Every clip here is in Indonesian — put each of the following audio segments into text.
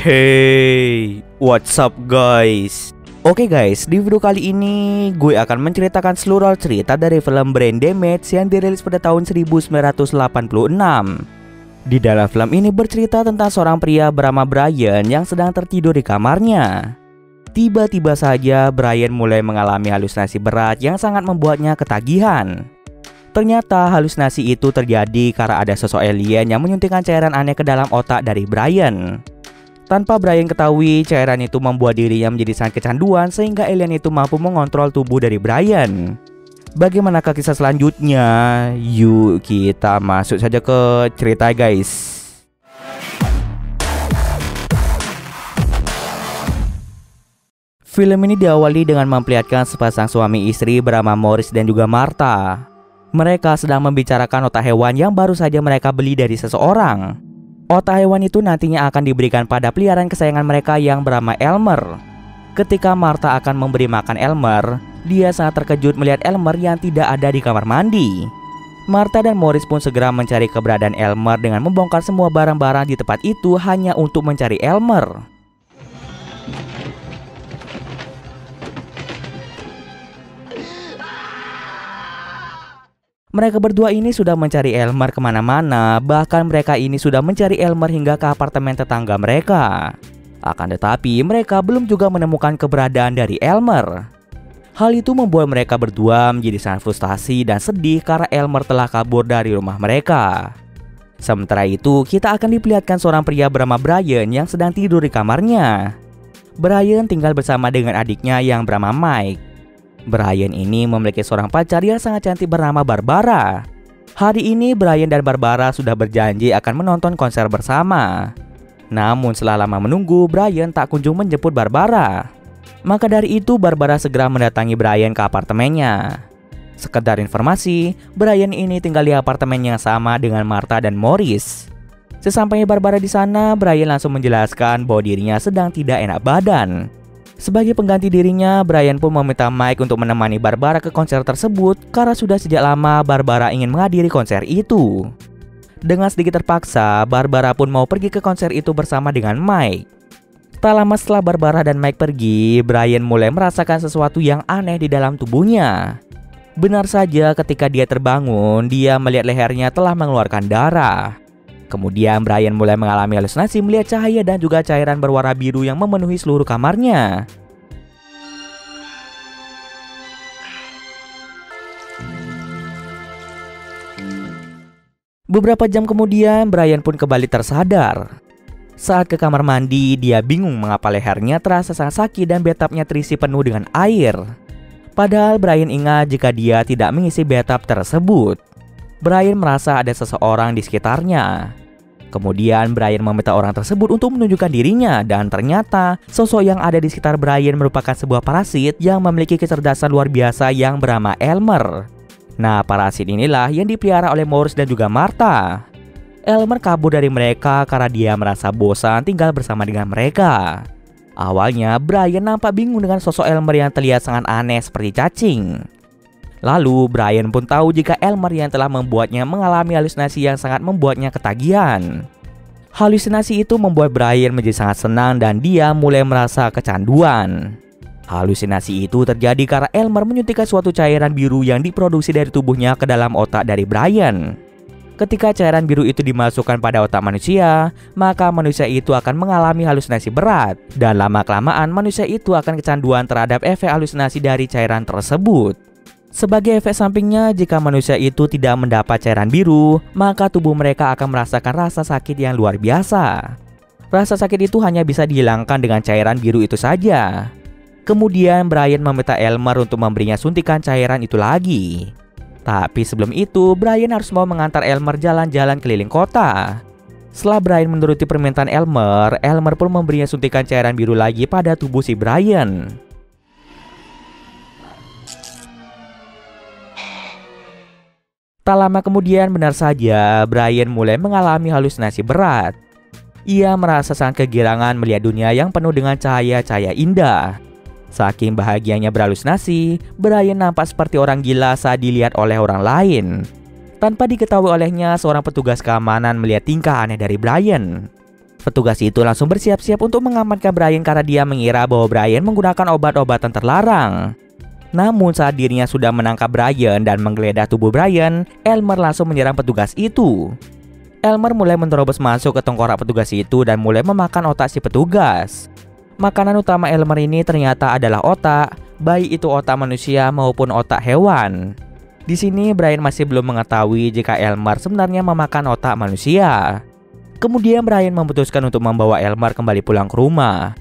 Hey, what's up guys? Oke guys, di video kali ini gue akan menceritakan seluruh cerita dari film Brain Damage yang dirilis pada tahun 1986. Di dalam film ini bercerita tentang seorang pria bernama Brian yang sedang tertidur di kamarnya. Tiba-tiba saja Brian mulai mengalami halusinasi berat yang sangat membuatnya ketagihan. Ternyata halusinasi itu terjadi karena ada sosok alien yang menyuntikkan cairan aneh ke dalam otak dari Brian. Tanpa Brian ketahui, cairan itu membuat dirinya menjadi sangat kecanduan sehingga alien itu mampu mengontrol tubuh dari Brian. Bagaimanakah kisah selanjutnya? Yuk kita masuk saja ke cerita guys. Film ini diawali dengan memperlihatkan sepasang suami istri bernama Morris dan juga Martha. Mereka sedang membicarakan otak hewan yang baru saja mereka beli dari seseorang. Otak hewan itu nantinya akan diberikan pada peliharaan kesayangan mereka yang bernama Elmer. Ketika Martha akan memberi makan Elmer, dia sangat terkejut melihat Elmer yang tidak ada di kamar mandi. Martha dan Morris pun segera mencari keberadaan Elmer dengan membongkar semua barang-barang di tempat itu hanya untuk mencari Elmer. Mereka berdua ini sudah mencari Elmer kemana-mana, bahkan mereka ini sudah mencari Elmer hingga ke apartemen tetangga mereka. Akan tetapi mereka belum juga menemukan keberadaan dari Elmer. Hal itu membuat mereka berdua menjadi sangat frustasi dan sedih karena Elmer telah kabur dari rumah mereka. Sementara itu kita akan diperlihatkan seorang pria bernama Brian yang sedang tidur di kamarnya. Brian tinggal bersama dengan adiknya yang bernama Mike. Brian ini memiliki seorang pacar yang sangat cantik bernama Barbara. Hari ini Brian dan Barbara sudah berjanji akan menonton konser bersama. Namun setelah lama menunggu, Brian tak kunjung menjemput Barbara. Maka dari itu Barbara segera mendatangi Brian ke apartemennya. Sekedar informasi, Brian ini tinggal di apartemen yang sama dengan Martha dan Morris. Sesampainya Barbara di sana, Brian langsung menjelaskan bahwa dirinya sedang tidak enak badan. Sebagai pengganti dirinya, Brian pun meminta Mike untuk menemani Barbara ke konser tersebut karena sudah sejak lama Barbara ingin menghadiri konser itu. Dengan sedikit terpaksa, Barbara pun mau pergi ke konser itu bersama dengan Mike. Tak lama setelah Barbara dan Mike pergi, Brian mulai merasakan sesuatu yang aneh di dalam tubuhnya. Benar saja ketika dia terbangun, dia melihat lehernya telah mengeluarkan darah. Kemudian Brian mulai mengalami halusinasi melihat cahaya dan juga cairan berwarna biru yang memenuhi seluruh kamarnya. Beberapa jam kemudian Brian pun kembali tersadar. Saat ke kamar mandi, dia bingung mengapa lehernya terasa sangat sakit dan bathtubnya terisi penuh dengan air. Padahal Brian ingat jika dia tidak mengisi bathtub tersebut. Brian merasa ada seseorang di sekitarnya. Kemudian Brian meminta orang tersebut untuk menunjukkan dirinya dan ternyata sosok yang ada di sekitar Brian merupakan sebuah parasit yang memiliki kecerdasan luar biasa yang bernama Elmer. Nah, parasit inilah yang dipelihara oleh Morris dan juga Martha. Elmer kabur dari mereka karena dia merasa bosan tinggal bersama dengan mereka. Awalnya Brian nampak bingung dengan sosok Elmer yang terlihat sangat aneh seperti cacing. Lalu Brian pun tahu jika Elmer yang telah membuatnya mengalami halusinasi yang sangat membuatnya ketagihan. Halusinasi itu membuat Brian menjadi sangat senang dan dia mulai merasa kecanduan. Halusinasi itu terjadi karena Elmer menyuntikkan suatu cairan biru yang diproduksi dari tubuhnya ke dalam otak dari Brian. Ketika cairan biru itu dimasukkan pada otak manusia, maka manusia itu akan mengalami halusinasi berat. Dan lama-kelamaan manusia itu akan kecanduan terhadap efek halusinasi dari cairan tersebut. Sebagai efek sampingnya, jika manusia itu tidak mendapat cairan biru, maka tubuh mereka akan merasakan rasa sakit yang luar biasa. Rasa sakit itu hanya bisa dihilangkan dengan cairan biru itu saja. Kemudian Brian meminta Elmer untuk memberinya suntikan cairan itu lagi. Tapi sebelum itu, Brian harus mau mengantar Elmer jalan-jalan keliling kota. Setelah Brian menuruti permintaan Elmer, Elmer pun memberinya suntikan cairan biru lagi pada tubuh si Brian. Tak lama kemudian benar saja Brian mulai mengalami halusinasi berat. Ia merasa sangat kegirangan melihat dunia yang penuh dengan cahaya-cahaya indah. Saking bahagianya berhalusinasi, Brian nampak seperti orang gila saat dilihat oleh orang lain. Tanpa diketahui olehnya, seorang petugas keamanan melihat tingkah aneh dari Brian. Petugas itu langsung bersiap-siap untuk mengamankan Brian karena dia mengira bahwa Brian menggunakan obat-obatan terlarang. Namun saat dirinya sudah menangkap Brian dan menggeledah tubuh Brian, Elmer langsung menyerang petugas itu. Elmer mulai menerobos masuk ke tengkorak petugas itu dan mulai memakan otak si petugas. Makanan utama Elmer ini ternyata adalah otak, baik itu otak manusia maupun otak hewan. Di sini Brian masih belum mengetahui jika Elmer sebenarnya memakan otak manusia. Kemudian Brian memutuskan untuk membawa Elmer kembali pulang ke rumah.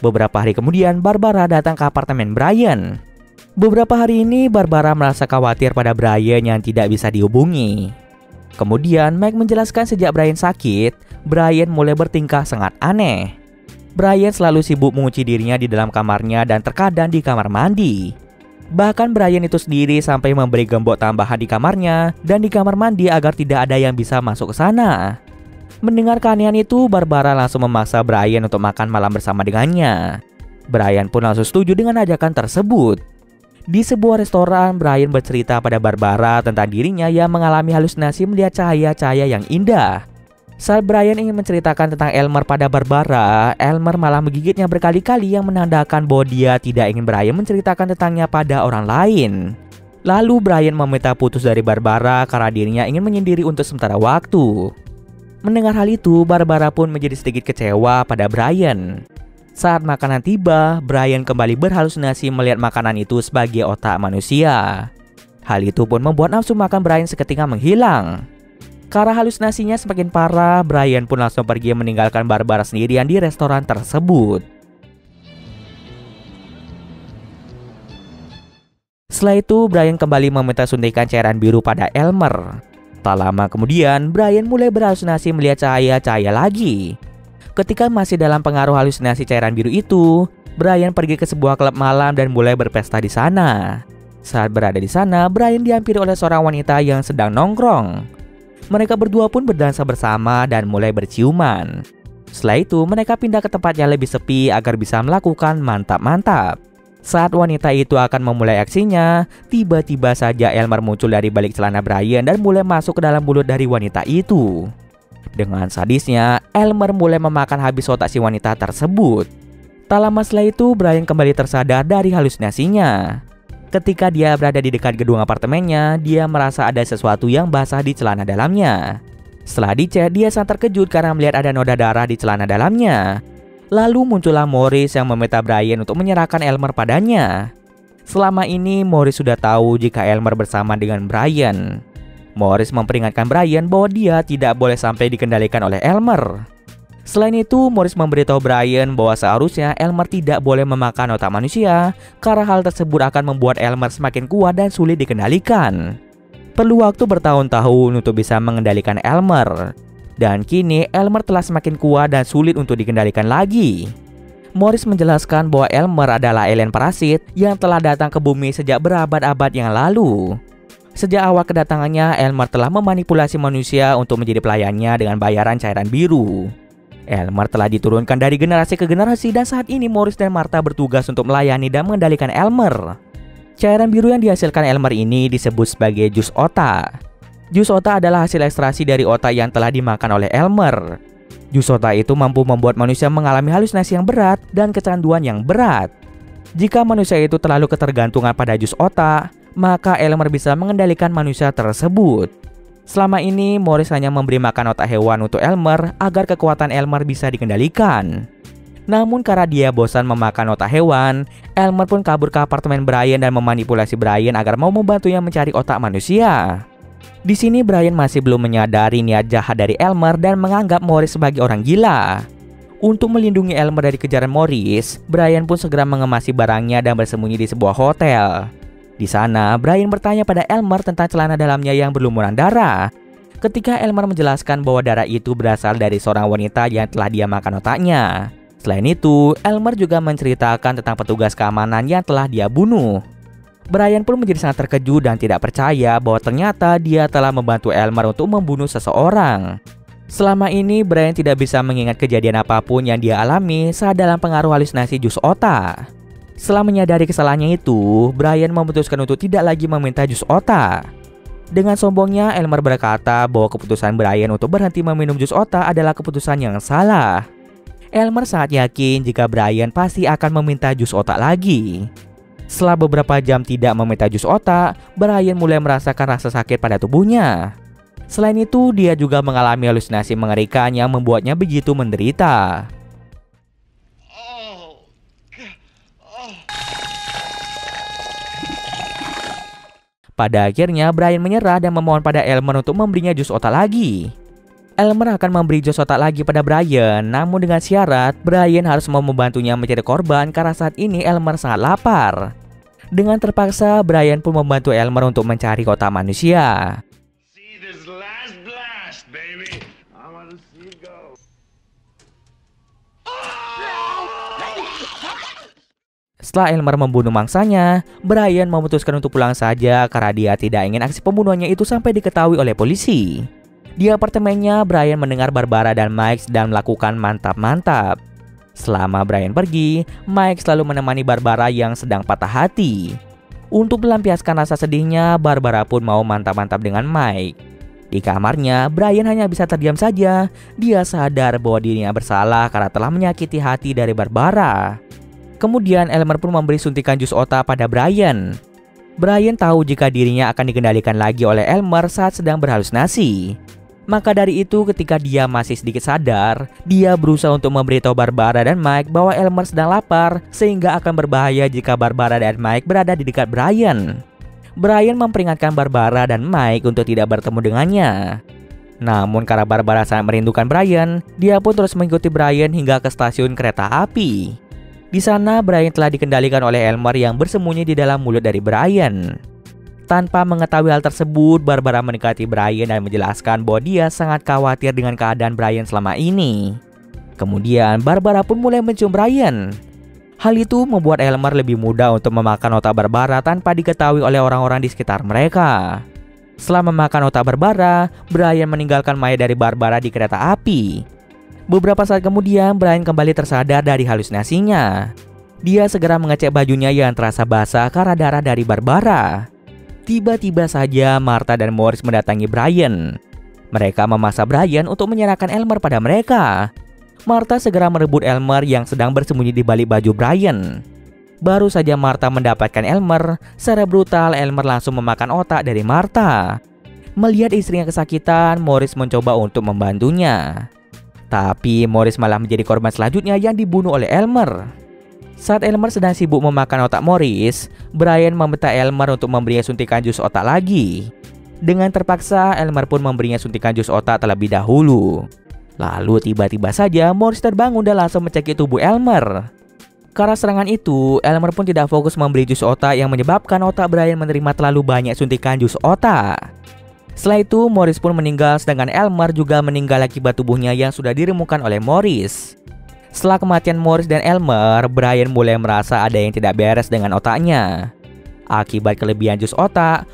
Beberapa hari kemudian Barbara datang ke apartemen Brian. Beberapa hari ini Barbara merasa khawatir pada Brian yang tidak bisa dihubungi. Kemudian Meg menjelaskan sejak Brian sakit, Brian mulai bertingkah sangat aneh. Brian selalu sibuk mengunci dirinya di dalam kamarnya dan terkadang di kamar mandi. Bahkan Brian itu sendiri sampai memberi gembok tambahan di kamarnya dan di kamar mandi agar tidak ada yang bisa masuk ke sana. Mendengar keanehan itu, Barbara langsung memaksa Brian untuk makan malam bersama dengannya. Brian pun langsung setuju dengan ajakan tersebut. Di sebuah restoran, Brian bercerita pada Barbara tentang dirinya yang mengalami halusinasi melihat cahaya-cahaya yang indah. Saat Brian ingin menceritakan tentang Elmer pada Barbara, Elmer malah menggigitnya berkali-kali yang menandakan bahwa dia tidak ingin Brian menceritakan tentangnya pada orang lain. Lalu Brian meminta putus dari Barbara karena dirinya ingin menyendiri untuk sementara waktu. Mendengar hal itu, Barbara pun menjadi sedikit kecewa pada Brian. Saat makanan tiba, Brian kembali berhalusinasi melihat makanan itu sebagai otak manusia. Hal itu pun membuat nafsu makan Brian seketika menghilang. Karena halusinasinya semakin parah, Brian pun langsung pergi meninggalkan Barbara sendirian di restoran tersebut. Setelah itu, Brian kembali meminta suntikan cairan biru pada Elmer. Tak lama kemudian, Brian mulai berhalusinasi melihat cahaya-cahaya lagi. Ketika masih dalam pengaruh halusinasi cairan biru itu, Brian pergi ke sebuah klub malam dan mulai berpesta di sana. Saat berada di sana, Brian dihampiri oleh seorang wanita yang sedang nongkrong. Mereka berdua pun berdansa bersama dan mulai berciuman. Setelah itu, mereka pindah ke tempat yang lebih sepi agar bisa melakukan mantap-mantap. Saat wanita itu akan memulai aksinya, tiba-tiba saja Elmer muncul dari balik celana Brian dan mulai masuk ke dalam mulut dari wanita itu. Dengan sadisnya, Elmer mulai memakan habis otak si wanita tersebut. Tak lama setelah itu, Brian kembali tersadar dari halusinasinya. Ketika dia berada di dekat gedung apartemennya, dia merasa ada sesuatu yang basah di celana dalamnya. Setelah dicek, dia sangat terkejut karena melihat ada noda darah di celana dalamnya. Lalu muncullah Morris yang meminta Brian untuk menyerahkan Elmer padanya. Selama ini Morris sudah tahu jika Elmer bersama dengan Brian. Morris memperingatkan Brian bahwa dia tidak boleh sampai dikendalikan oleh Elmer. Selain itu, Morris memberitahu Brian bahwa seharusnya Elmer tidak boleh memakan otak manusia karena hal tersebut akan membuat Elmer semakin kuat dan sulit dikendalikan. Perlu waktu bertahun-tahun untuk bisa mengendalikan Elmer. Dan kini Elmer telah semakin kuat dan sulit untuk dikendalikan lagi. Morris menjelaskan bahwa Elmer adalah alien parasit yang telah datang ke bumi sejak berabad-abad yang lalu. Sejak awal kedatangannya, Elmer telah memanipulasi manusia untuk menjadi pelayannya dengan bayaran cairan biru. Elmer telah diturunkan dari generasi ke generasi dan saat ini Morris dan Martha bertugas untuk melayani dan mengendalikan Elmer. Cairan biru yang dihasilkan Elmer ini disebut sebagai jus otak. Jus otak adalah hasil ekstraksi dari otak yang telah dimakan oleh Elmer. Jus otak itu mampu membuat manusia mengalami halusinasi yang berat dan kecanduan yang berat. Jika manusia itu terlalu ketergantungan pada jus otak, maka Elmer bisa mengendalikan manusia tersebut. Selama ini, Morris hanya memberi makan otak hewan untuk Elmer agar kekuatan Elmer bisa dikendalikan. Namun karena dia bosan memakan otak hewan, Elmer pun kabur ke apartemen Brian dan memanipulasi Brian agar mau membantunya mencari otak manusia. Di sini Brian masih belum menyadari niat jahat dari Elmer dan menganggap Morris sebagai orang gila. Untuk melindungi Elmer dari kejaran Morris, Brian pun segera mengemasi barangnya dan bersembunyi di sebuah hotel. Di sana, Brian bertanya pada Elmer tentang celana dalamnya yang berlumuran darah. Ketika Elmer menjelaskan bahwa darah itu berasal dari seorang wanita yang telah dia makan otaknya. Selain itu, Elmer juga menceritakan tentang petugas keamanan yang telah dia bunuh. Brian pun menjadi sangat terkejut dan tidak percaya bahwa ternyata dia telah membantu Elmer untuk membunuh seseorang. Selama ini Brian tidak bisa mengingat kejadian apapun yang dia alami saat dalam pengaruh halusinasi jus otak. Setelah menyadari kesalahannya itu, Brian memutuskan untuk tidak lagi meminta jus otak. Dengan sombongnya, Elmer berkata bahwa keputusan Brian untuk berhenti meminum jus otak adalah keputusan yang salah. Elmer sangat yakin jika Brian pasti akan meminta jus otak lagi. Setelah beberapa jam tidak meminta jus otak, Brian mulai merasakan rasa sakit pada tubuhnya. Selain itu, dia juga mengalami halusinasi mengerikan yang membuatnya begitu menderita. Pada akhirnya, Brian menyerah dan memohon pada Elmer untuk memberinya jus otak lagi. Elmer akan memberi jus otak lagi pada Brian, namun dengan syarat Brian harus mau membantunya mencari korban karena saat ini Elmer sangat lapar. Dengan terpaksa, Brian pun membantu Elmer untuk mencari kotak manusia. Setelah Elmer membunuh mangsanya, Brian memutuskan untuk pulang saja karena dia tidak ingin aksi pembunuhannya itu sampai diketahui oleh polisi. Di apartemennya, Brian mendengar Barbara dan Mike sedang melakukan mantap-mantap. Selama Brian pergi, Mike selalu menemani Barbara yang sedang patah hati. Untuk melampiaskan rasa sedihnya, Barbara pun mau mantap-mantap dengan Mike. Di kamarnya, Brian hanya bisa terdiam saja. Dia sadar bahwa dirinya bersalah karena telah menyakiti hati dari Barbara. Kemudian Elmer pun memberi suntikan jus otak pada Brian. Brian tahu jika dirinya akan dikendalikan lagi oleh Elmer saat sedang berhalusinasi. Maka dari itu, ketika dia masih sedikit sadar, dia berusaha untuk memberitahu Barbara dan Mike bahwa Elmer sedang lapar sehingga akan berbahaya jika Barbara dan Mike berada di dekat Brian. Brian memperingatkan Barbara dan Mike untuk tidak bertemu dengannya. Namun karena Barbara sangat merindukan Brian, dia pun terus mengikuti Brian hingga ke stasiun kereta api. Di sana, Brian telah dikendalikan oleh Elmer yang bersembunyi di dalam mulut dari Brian. Tanpa mengetahui hal tersebut, Barbara mendekati Brian dan menjelaskan bahwa dia sangat khawatir dengan keadaan Brian selama ini. Kemudian, Barbara pun mulai mencium Brian. Hal itu membuat Elmer lebih mudah untuk memakan otak Barbara tanpa diketahui oleh orang-orang di sekitar mereka. Setelah memakan otak Barbara, Brian meninggalkan mayat dari Barbara di kereta api. Beberapa saat kemudian, Brian kembali tersadar dari halusinasinya. Dia segera mengecek bajunya yang terasa basah karena darah dari Barbara. Tiba-tiba saja Martha dan Morris mendatangi Brian. Mereka memaksa Brian untuk menyerahkan Elmer pada mereka. Martha segera merebut Elmer yang sedang bersembunyi di balik baju Brian. Baru saja Martha mendapatkan Elmer, secara brutal Elmer langsung memakan otak dari Martha. Melihat istrinya kesakitan, Morris mencoba untuk membantunya. Tapi Morris malah menjadi korban selanjutnya yang dibunuh oleh Elmer. Saat Elmer sedang sibuk memakan otak Morris, Brian meminta Elmer untuk memberinya suntikan jus otak lagi. Dengan terpaksa, Elmer pun memberinya suntikan jus otak terlebih dahulu. Lalu tiba-tiba saja Morris terbangun dan langsung mencekik tubuh Elmer. Karena serangan itu, Elmer pun tidak fokus memberi jus otak yang menyebabkan otak Brian menerima terlalu banyak suntikan jus otak. Setelah itu, Morris pun meninggal sedangkan Elmer juga meninggal akibat tubuhnya yang sudah diremukan oleh Morris. Setelah kematian Morris dan Elmer, Brian mulai merasa ada yang tidak beres dengan otaknya. Akibat kelebihan jus otak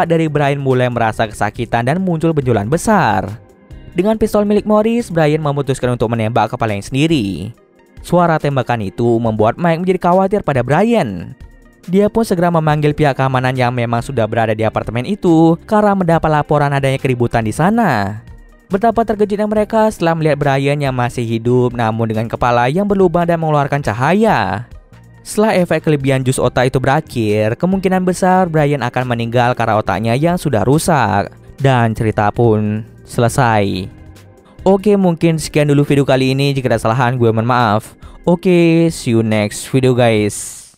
dari Brian mulai merasa kesakitan dan muncul benjolan besar. Dengan pistol milik Morris, Brian memutuskan untuk menembak kepalanya sendiri. Suara tembakan itu membuat Mike menjadi khawatir pada Brian. Dia pun segera memanggil pihak keamanan yang memang sudah berada di apartemen itu karena mendapat laporan adanya keributan di sana. Betapa terkejutnya mereka setelah melihat Brian yang masih hidup namun dengan kepala yang berlubang dan mengeluarkan cahaya. Setelah efek kelebihan jus otak itu berakhir, kemungkinan besar Brian akan meninggal karena otaknya yang sudah rusak. Dan cerita pun selesai. Oke, mungkin sekian dulu video kali ini. Jika ada kesalahan, gue mohon maaf. Oke, see you next video guys.